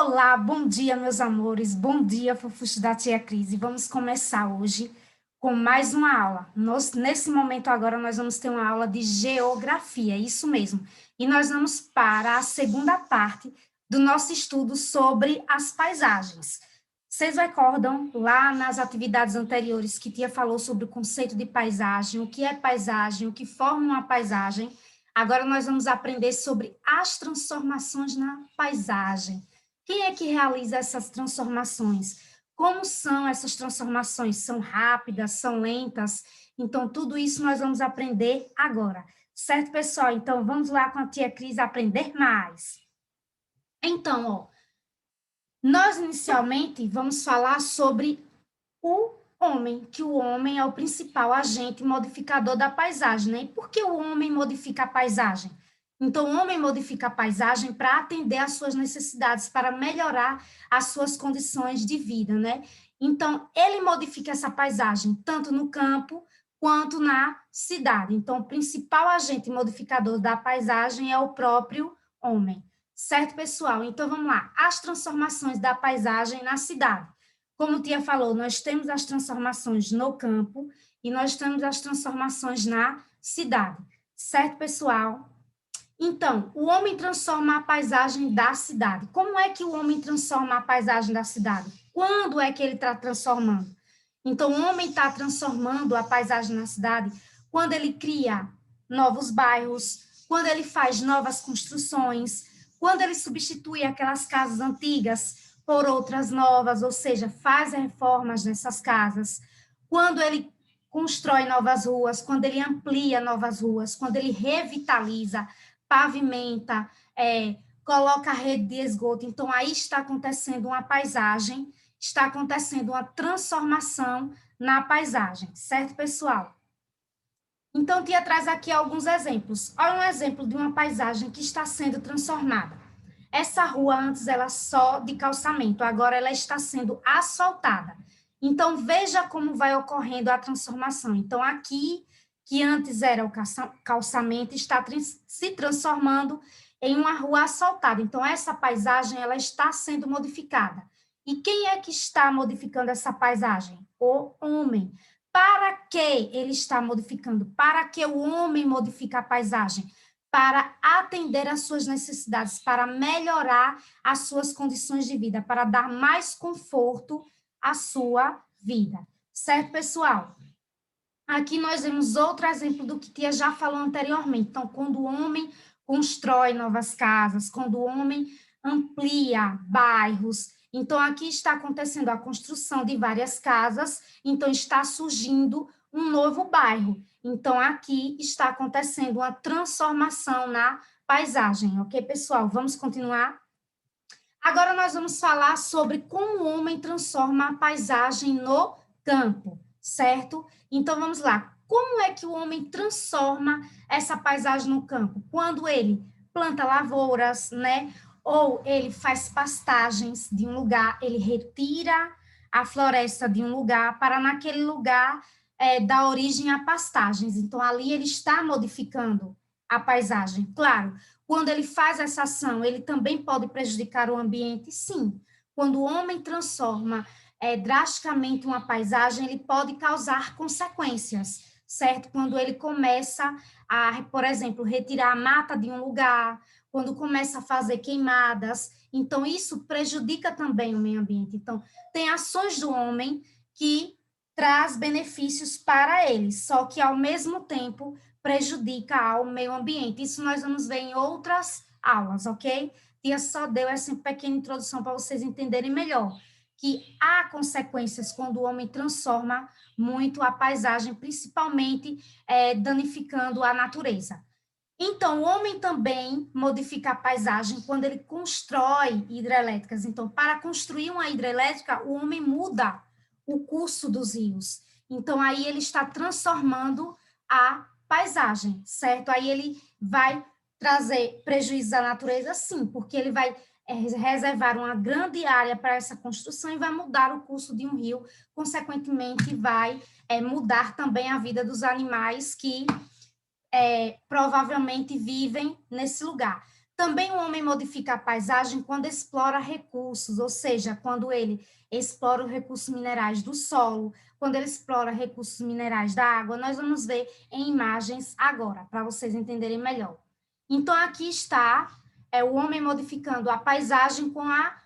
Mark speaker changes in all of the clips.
Speaker 1: Olá, bom dia, meus amores. Bom dia, fofos da tia Cris. E vamos começar hoje com mais uma aula. Nesse momento agora, nós vamos ter uma aula de geografia, isso mesmo. E nós vamos para a segunda parte do nosso estudo sobre as paisagens. Vocês recordam lá nas atividades anteriores que tia falou sobre o conceito de paisagem, o que é paisagem, o que forma uma paisagem? Agora nós vamos aprender sobre as transformações na paisagem. Quem é que realiza essas transformações? Como são essas transformações? São rápidas, são lentas? Então, tudo isso nós vamos aprender agora. Certo, pessoal? Então, vamos lá com a tia Cris aprender mais. Então, nós inicialmente vamos falar sobre o homem, que o homem é o principal agente modificador da paisagem, né? E por que o homem modifica a paisagem? Então, o homem modifica a paisagem para atender às suas necessidades, para melhorar as suas condições de vida, né? Então, ele modifica essa paisagem, tanto no campo quanto na cidade. Então, o principal agente modificador da paisagem é o próprio homem. Certo, pessoal? Então, vamos lá. As transformações da paisagem na cidade. Como a tia falou, nós temos as transformações no campo e nós temos as transformações na cidade. Certo, pessoal? Então, o homem transforma a paisagem da cidade. Como é que o homem transforma a paisagem da cidade? Quando é que ele está transformando? Então, o homem está transformando a paisagem na cidade quando ele cria novos bairros, quando ele faz novas construções, quando ele substitui aquelas casas antigas por outras novas, ou seja, faz reformas nessas casas, quando ele constrói novas ruas, quando ele amplia novas ruas, quando ele revitaliza, pavimenta, coloca a rede de esgoto. Então, aí está acontecendo uma paisagem, está acontecendo uma transformação na paisagem, certo, pessoal? Então, tia traz aqui alguns exemplos. Olha um exemplo de uma paisagem que está sendo transformada. Essa rua antes era só de calçamento, agora ela está sendo asfaltada. Então, veja como vai ocorrendo a transformação. Então, aqui, que antes era o calçamento, está se transformando em uma rua asfaltada. Então, essa paisagem ela está sendo modificada. E quem é que está modificando essa paisagem? O homem. Para que ele está modificando? Para que o homem modifica a paisagem? Para atender às suas necessidades, para melhorar as suas condições de vida, para dar mais conforto à sua vida. Certo, pessoal? Aqui nós vemos outro exemplo do que tia já falou anteriormente. Então, quando o homem constrói novas casas, quando o homem amplia bairros, então aqui está acontecendo a construção de várias casas, então está surgindo um novo bairro. Então, aqui está acontecendo uma transformação na paisagem, ok, pessoal? Vamos continuar? Agora nós vamos falar sobre como o homem transforma a paisagem no campo, certo? Então, vamos lá. Como é que o homem transforma essa paisagem no campo? Quando ele planta lavouras, né? Ou ele faz pastagens de um lugar, ele retira a floresta de um lugar para naquele lugar dar origem a pastagens. Então, ali ele está modificando a paisagem. Claro, quando ele faz essa ação, ele também pode prejudicar o ambiente? Sim. Quando o homem transforma drasticamente uma paisagem, ele pode causar consequências, certo? Quando ele começa a, por exemplo, retirar a mata de um lugar, quando começa a fazer queimadas, então isso prejudica também o meio ambiente. Então, tem ações do homem que traz benefícios para ele, só que ao mesmo tempo prejudica ao meio ambiente. Isso nós vamos ver em outras aulas, ok? Tia só deu essa pequena introdução para vocês entenderem melhor que há consequências quando o homem transforma muito a paisagem, principalmente danificando a natureza. Então, o homem também modifica a paisagem quando ele constrói hidrelétricas. Então, para construir uma hidrelétrica, o homem muda o curso dos rios. Então, aí ele está transformando a paisagem, certo? Aí ele vai trazer prejuízos à natureza, sim, porque ele vai reservar uma grande área para essa construção e vai mudar o curso de um rio, consequentemente vai mudar também a vida dos animais que provavelmente vivem nesse lugar. Também o homem modifica a paisagem quando explora recursos, ou seja, quando ele explora os recursos minerais do solo, quando ele explora recursos minerais da água. Nós vamos ver em imagens agora, para vocês entenderem melhor. Então, aqui está o homem modificando a paisagem com a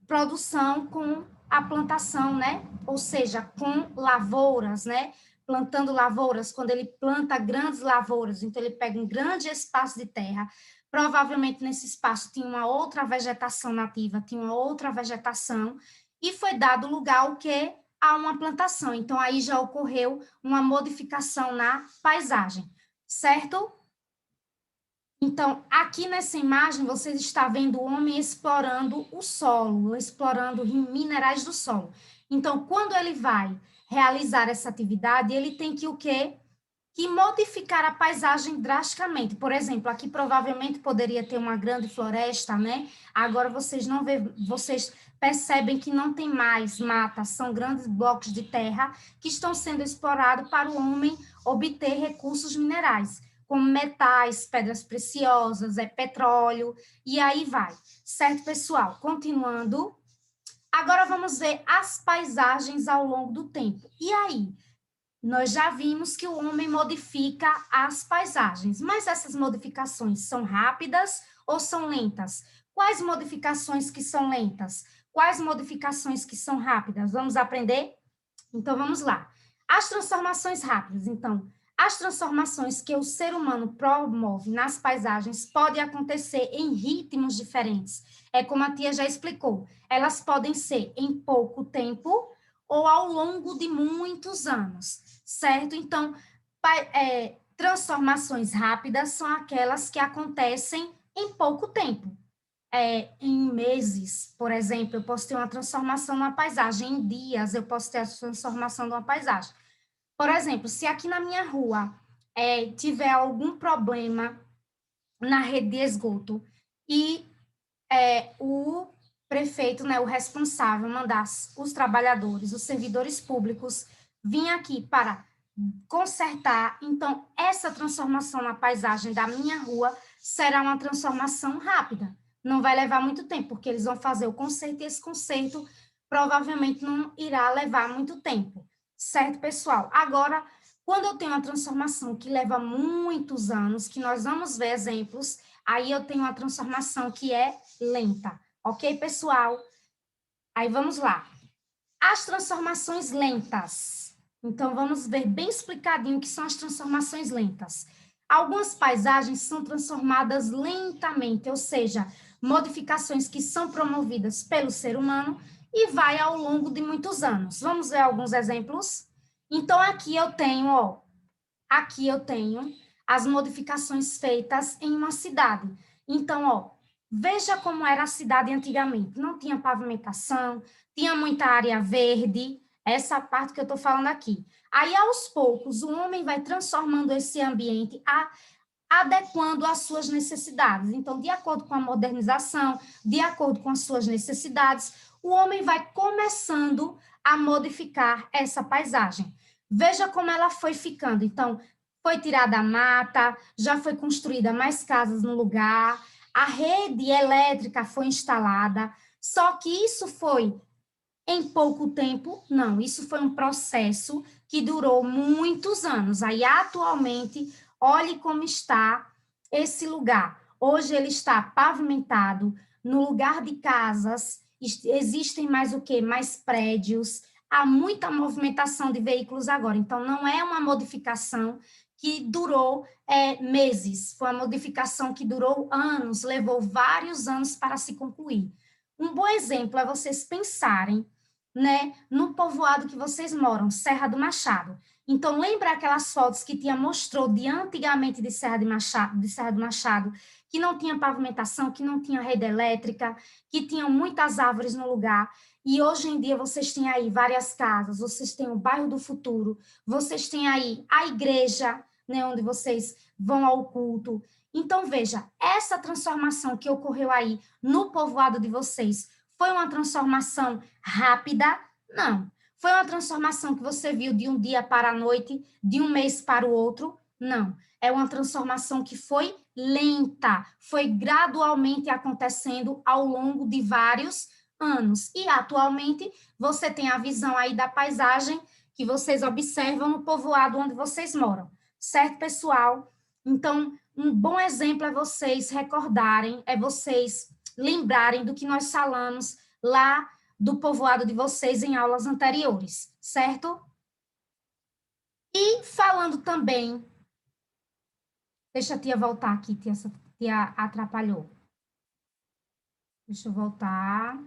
Speaker 1: produção, com a plantação, né? Ou seja, com lavouras, né? Plantando lavouras, quando ele planta grandes lavouras, então ele pega um grande espaço de terra, provavelmente nesse espaço tinha uma outra vegetação nativa, tinha uma outra vegetação, e foi dado lugar ao quê? A uma plantação. Então, aí já ocorreu uma modificação na paisagem, certo? Então, aqui nessa imagem, você está vendo o homem explorando o solo, explorando minerais do solo. Então, quando ele vai realizar essa atividade, ele tem que o quê? Que modificar a paisagem drasticamente. Por exemplo, aqui provavelmente poderia ter uma grande floresta, né? Agora vocês não vê, vocês percebem que não tem mais mata, são grandes blocos de terra que estão sendo explorados para o homem obter recursos minerais, como metais, pedras preciosas, petróleo, e aí vai. Certo, pessoal? Continuando. Agora vamos ver as paisagens ao longo do tempo. E aí? Nós já vimos que o homem modifica as paisagens, mas essas modificações são rápidas ou são lentas? Quais modificações que são lentas? Quais modificações que são rápidas? Vamos aprender? Então, vamos lá. As transformações rápidas. Então, as transformações que o ser humano promove nas paisagens podem acontecer em ritmos diferentes. É como a tia já explicou. Elas podem ser em pouco tempo ou ao longo de muitos anos, certo? Então, transformações rápidas são aquelas que acontecem em pouco tempo. Em meses, por exemplo, eu posso ter uma transformação numa paisagem, em dias eu posso ter a transformação de uma paisagem. Por exemplo, se aqui na minha rua tiver algum problema na rede de esgoto e o prefeito, né, o responsável, mandar os trabalhadores, os servidores públicos, vir aqui para consertar, então essa transformação na paisagem da minha rua será uma transformação rápida. Não vai levar muito tempo, porque eles vão fazer o conserto e esse conserto provavelmente não irá levar muito tempo. Certo, pessoal? Agora, quando eu tenho uma transformação que leva muitos anos, que nós vamos ver exemplos, aí eu tenho uma transformação que é lenta. Ok, pessoal? Aí vamos lá. As transformações lentas. Então, vamos ver bem explicadinho o que são as transformações lentas. Algumas paisagens são transformadas lentamente, ou seja, modificações que são promovidas pelo ser humano e vai ao longo de muitos anos. Vamos ver alguns exemplos? Então, aqui eu tenho as modificações feitas em uma cidade. Então, veja como era a cidade antigamente. Não tinha pavimentação, tinha muita área verde, essa parte que eu estou falando aqui. Aí, aos poucos, o homem vai transformando esse ambiente, adequando às suas necessidades. Então, de acordo com a modernização, de acordo com as suas necessidades, o homem vai começando a modificar essa paisagem. Veja como ela foi ficando. Então, foi tirada a mata, já foi construída mais casas no lugar, a rede elétrica foi instalada, só que isso foi em pouco tempo? Não, isso foi um processo que durou muitos anos. Aí, atualmente, olhe como está esse lugar. Hoje ele está pavimentado, no lugar de casas, existem mais o quê? Mais prédios, há muita movimentação de veículos agora. Então, não é uma modificação que durou meses, foi uma modificação que durou anos, levou vários anos para se concluir. Um bom exemplo é vocês pensarem, né, no povoado que vocês moram, Serra do Machado. Então, lembra aquelas fotos que tia mostrou de antigamente de Serra do Machado, que não tinha pavimentação, que não tinha rede elétrica, que tinham muitas árvores no lugar, e hoje em dia vocês têm aí várias casas, vocês têm o bairro do Futuro, vocês têm aí a igreja, né, onde vocês vão ao culto. Então, veja, essa transformação que ocorreu aí no povoado de vocês foi uma transformação rápida? Não. Foi uma transformação que você viu de um dia para a noite, de um mês para o outro? Não. É uma transformação que foi lenta, foi gradualmente acontecendo ao longo de vários anos. E atualmente você tem a visão aí da paisagem que vocês observam no povoado onde vocês moram, certo, pessoal? Então, um bom exemplo é vocês recordarem, é vocês lembrarem do que nós falamos lá do povoado de vocês em aulas anteriores, certo? E falando também, deixa a tia voltar aqui, essa tia atrapalhou. Deixa eu voltar.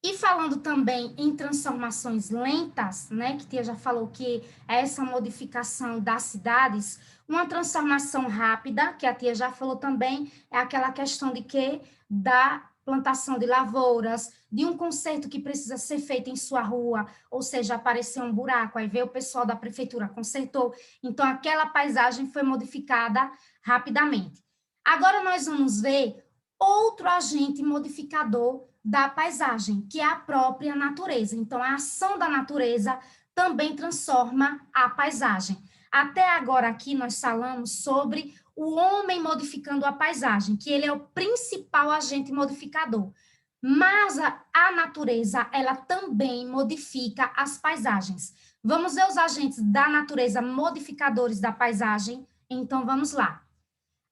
Speaker 1: E falando também em transformações lentas, né, que a tia já falou que é essa modificação das cidades, uma transformação rápida, que a tia já falou também, é aquela questão de que da plantação de lavouras, de um conserto que precisa ser feito em sua rua, ou seja, apareceu um buraco, aí veio o pessoal da prefeitura, consertou, então aquela paisagem foi modificada rapidamente. Agora nós vamos ver outro agente modificador da paisagem, que é a própria natureza. Então, a ação da natureza também transforma a paisagem. Até agora aqui nós falamos sobre o homem modificando a paisagem, que ele é o principal agente modificador. Mas a natureza, ela também modifica as paisagens. Vamos ver os agentes da natureza modificadores da paisagem? Então, vamos lá.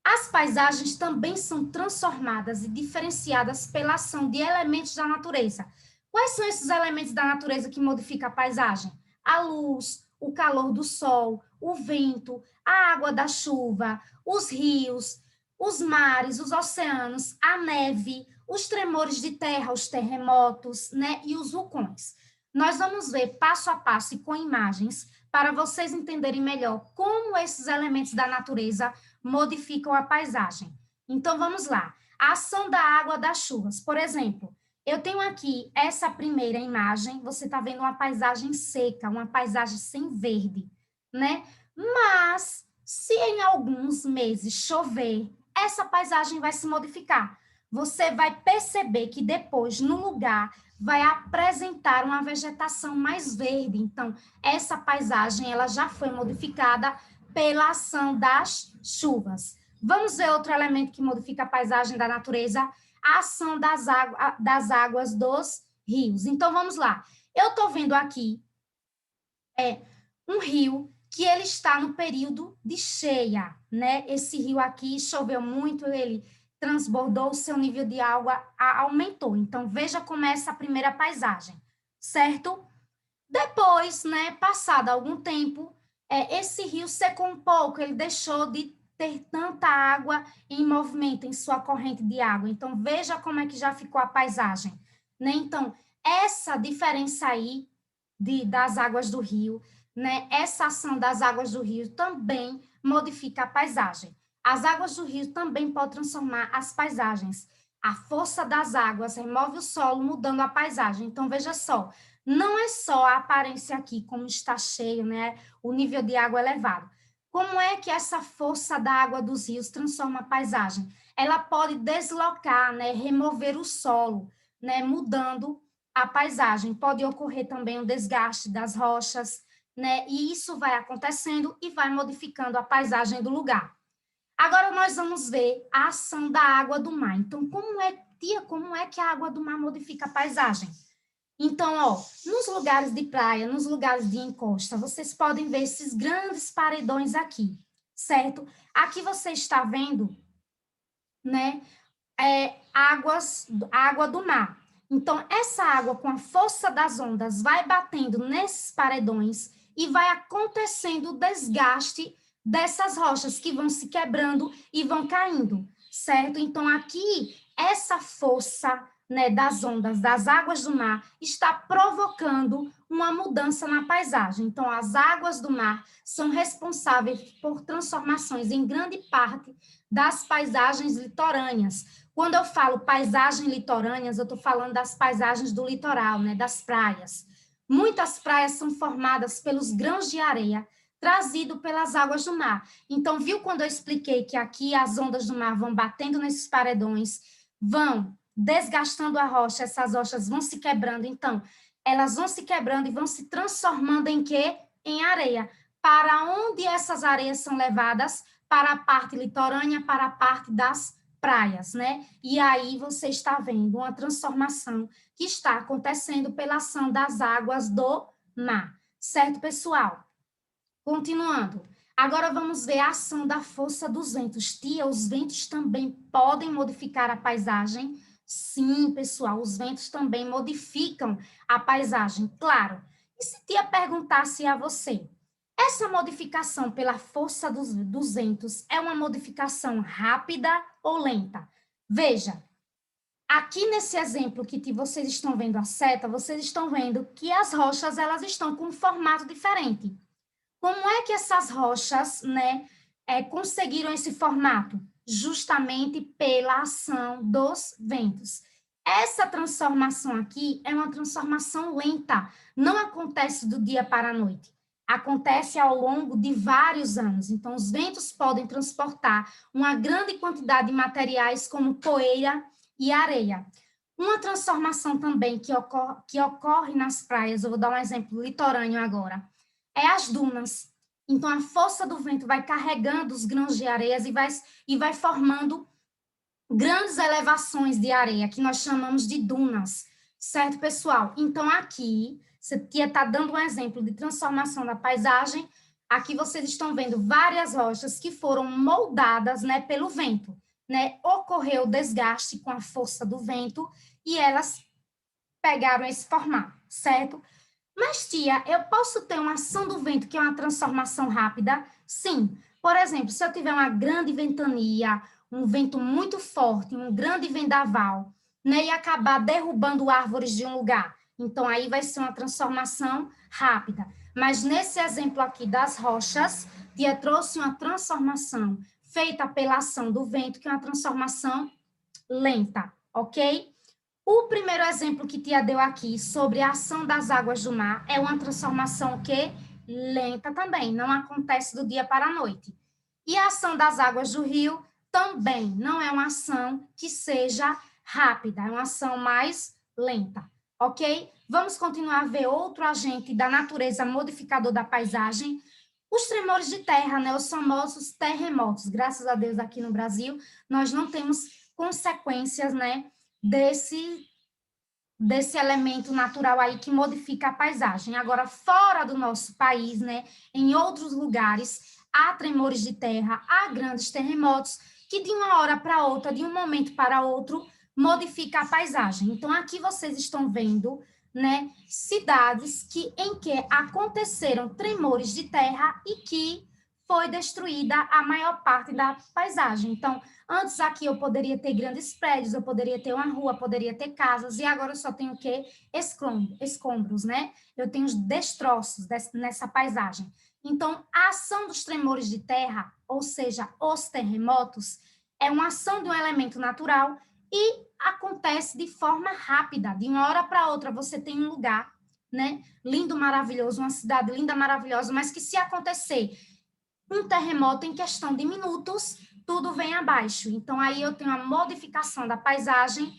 Speaker 1: As paisagens também são transformadas e diferenciadas pela ação de elementos da natureza. Quais são esses elementos da natureza que modificam a paisagem? A luz, o calor do sol, o vento, a água da chuva, os rios, os mares, os oceanos, a neve, os tremores de terra, os terremotos, né, e os vulcões. Nós vamos ver passo a passo e com imagens para vocês entenderem melhor como esses elementos da natureza modificam a paisagem. Então, vamos lá. A ação da água das chuvas. Por exemplo, eu tenho aqui essa primeira imagem, você está vendo uma paisagem seca, uma paisagem sem verde, né? Mas, se em alguns meses chover, essa paisagem vai se modificar. Você vai perceber que depois, no lugar, vai apresentar uma vegetação mais verde. Então, essa paisagem, ela já foi modificada pela ação das chuvas. Vamos ver outro elemento que modifica a paisagem da natureza, a ação das águas dos rios. Então, vamos lá. Eu estou vendo aqui um rio que ele está no período de cheia, né? Esse rio aqui choveu muito, ele transbordou, o seu nível de água aumentou. Então, veja como é essa primeira paisagem, certo? Depois, né, passado algum tempo, esse rio secou um pouco, ele deixou de ter tanta água em movimento em sua corrente de água. Então, veja como é que já ficou a paisagem, né? Então, essa diferença aí das águas do rio, né? Essa ação das águas do rio também modifica a paisagem. As águas do rio também podem transformar as paisagens. A força das águas remove o solo, mudando a paisagem. Então, veja só, não é só a aparência aqui, como está cheio, né? O nível de água elevado. Como é que essa força da água dos rios transforma a paisagem? Ela pode deslocar, né? Remover o solo, né? Mudando a paisagem. Pode ocorrer também o desgaste das rochas, né? E isso vai acontecendo e vai modificando a paisagem do lugar. Agora nós vamos ver a ação da água do mar. Então, como é que a água do mar modifica a paisagem? Então, ó, nos lugares de praia, nos lugares de encosta, vocês podem ver esses grandes paredões aqui, certo? Aqui você está vendo, né, a água do mar. Então, essa água, com a força das ondas, vai batendo nesses paredões e vai acontecendo o desgaste dessas rochas que vão se quebrando e vão caindo, certo? Então, aqui, essa força, né, das ondas, das águas do mar, está provocando uma mudança na paisagem. Então, as águas do mar são responsáveis por transformações em grande parte das paisagens litorâneas. Quando eu falo paisagens litorâneas, eu estou falando das paisagens do litoral, né, das praias. Muitas praias são formadas pelos grãos de areia trazido pelas águas do mar. Então, viu quando eu expliquei que aqui as ondas do mar vão batendo nesses paredões, vão desgastando a rocha, essas rochas vão se quebrando. Então, elas vão se quebrando e vão se transformando em quê? Em areia. Para onde essas areias são levadas? para a parte litorânea, para a parte das praias, né? E aí você está vendo uma transformação que está acontecendo pela ação das águas do mar, certo, pessoal? Continuando. Agora vamos ver a ação da força dos ventos. Tia, os ventos também podem modificar a paisagem? Sim, pessoal, os ventos também modificam a paisagem, claro. E se tia perguntasse a você, essa modificação pela força dos ventos é uma modificação rápida ou lenta? Veja, aqui nesse exemplo que vocês estão vendo a seta, vocês estão vendo que as rochas elas estão com um formato diferente. Como é que essas rochas, né, conseguiram esse formato? Justamente pela ação dos ventos. Essa transformação aqui é uma transformação lenta, não acontece do dia para a noite. Acontece ao longo de vários anos. Então, os ventos podem transportar uma grande quantidade de materiais como poeira e areia. Uma transformação também que ocorre nas praias, eu vou dar um exemplo litorâneo agora, é as dunas. Então, a força do vento vai carregando os grãos de areia e vai formando grandes elevações de areia, que nós chamamos de dunas, certo, pessoal? Então, aqui, você está dando um exemplo de transformação da paisagem. Aqui vocês estão vendo várias rochas que foram moldadas, né, pelo vento, né? Ocorreu desgaste com a força do vento e elas pegaram esse formato, certo? Mas, tia, eu posso ter uma ação do vento que é uma transformação rápida? Sim. Por exemplo, se eu tiver uma grande ventania, um vento muito forte, um grande vendaval, né, e acabar derrubando árvores de um lugar, então aí vai ser uma transformação rápida. Mas nesse exemplo aqui das rochas, tia trouxe uma transformação feita pela ação do vento, que é uma transformação lenta, ok? O primeiro exemplo que tia deu aqui sobre a ação das águas do mar é uma transformação que lenta também, não acontece do dia para a noite. E a ação das águas do rio também não é uma ação que seja rápida, é uma ação mais lenta, ok? Vamos continuar a ver outro agente da natureza modificador da paisagem. Os tremores de terra, né, os famosos terremotos. Graças a Deus aqui no Brasil, nós não temos consequências, né, desse elemento natural aí que modifica a paisagem. Agora, fora do nosso país, né, em outros lugares, há tremores de terra, há grandes terremotos que de uma hora para outra, de um momento para outro, modifica a paisagem. Então, aqui vocês estão vendo, né, cidades em que aconteceram tremores de terra e que foi destruída a maior parte da paisagem. Então, antes aqui eu poderia ter grandes prédios, eu poderia ter uma rua, poderia ter casas, e agora eu só tenho o quê? Escombros, né? Eu tenho os destroços nessa paisagem. Então, a ação dos tremores de terra, ou seja, os terremotos, é uma ação de um elemento natural e acontece de forma rápida. De uma hora para outra, você tem um lugar, né? Lindo, maravilhoso, uma cidade linda, maravilhosa, mas que se acontecer um terremoto em questão de minutos, tudo vem abaixo. Então, aí eu tenho a modificação da paisagem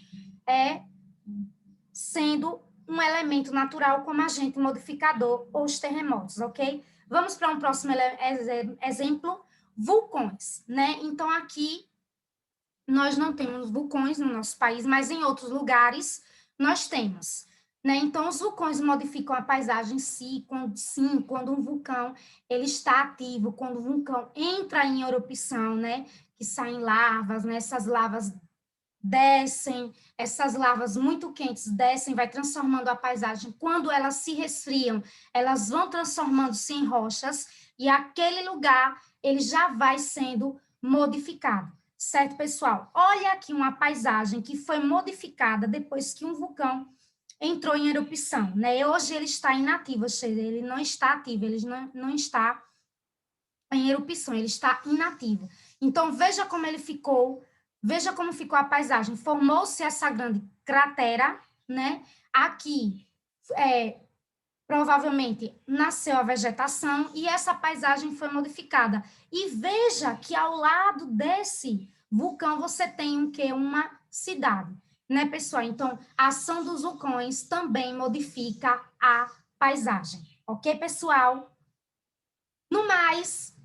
Speaker 1: sendo um elemento natural como agente modificador, os terremotos, ok? Vamos para um próximo exemplo, vulcões, né? Então, aqui nós não temos vulcões no nosso país, mas em outros lugares nós temos. Né? Então, os vulcões modificam a paisagem sim, quando um vulcão ele está ativo, quando o vulcão entra em erupção, né? Que saem lavas, né? Essas lavas descem, essas lavas muito quentes descem, vai transformando a paisagem. Quando elas se resfriam, elas vão transformando-se em rochas e aquele lugar ele já vai sendo modificado. Certo, pessoal? Olha aqui uma paisagem que foi modificada depois que um vulcão entrou em erupção, né? Hoje ele está inativo, ou seja, ele não está ativo, ele não está em erupção, ele está inativo. Então, veja como ele ficou, veja como ficou a paisagem. Formou-se essa grande cratera, né? Aqui, provavelmente, nasceu a vegetação e essa paisagem foi modificada. E veja que ao lado desse vulcão você tem o quê? Uma cidade, né, pessoal? Então, a ação dos vulcões também modifica a paisagem. Ok, pessoal? No mais,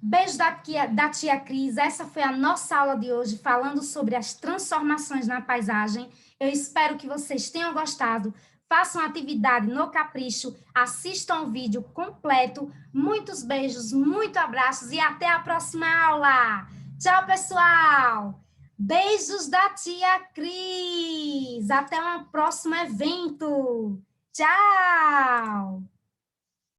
Speaker 1: Beijo da tia Cris. Essa foi a nossa aula de hoje, falando sobre as transformações na paisagem. Eu espero que vocês tenham gostado. Façam atividade no Capricho, assistam o vídeo completo. Muitos beijos, muitos abraços e até a próxima aula. Tchau, pessoal! Beijos da tia Cris. Até um próximo evento. Tchau!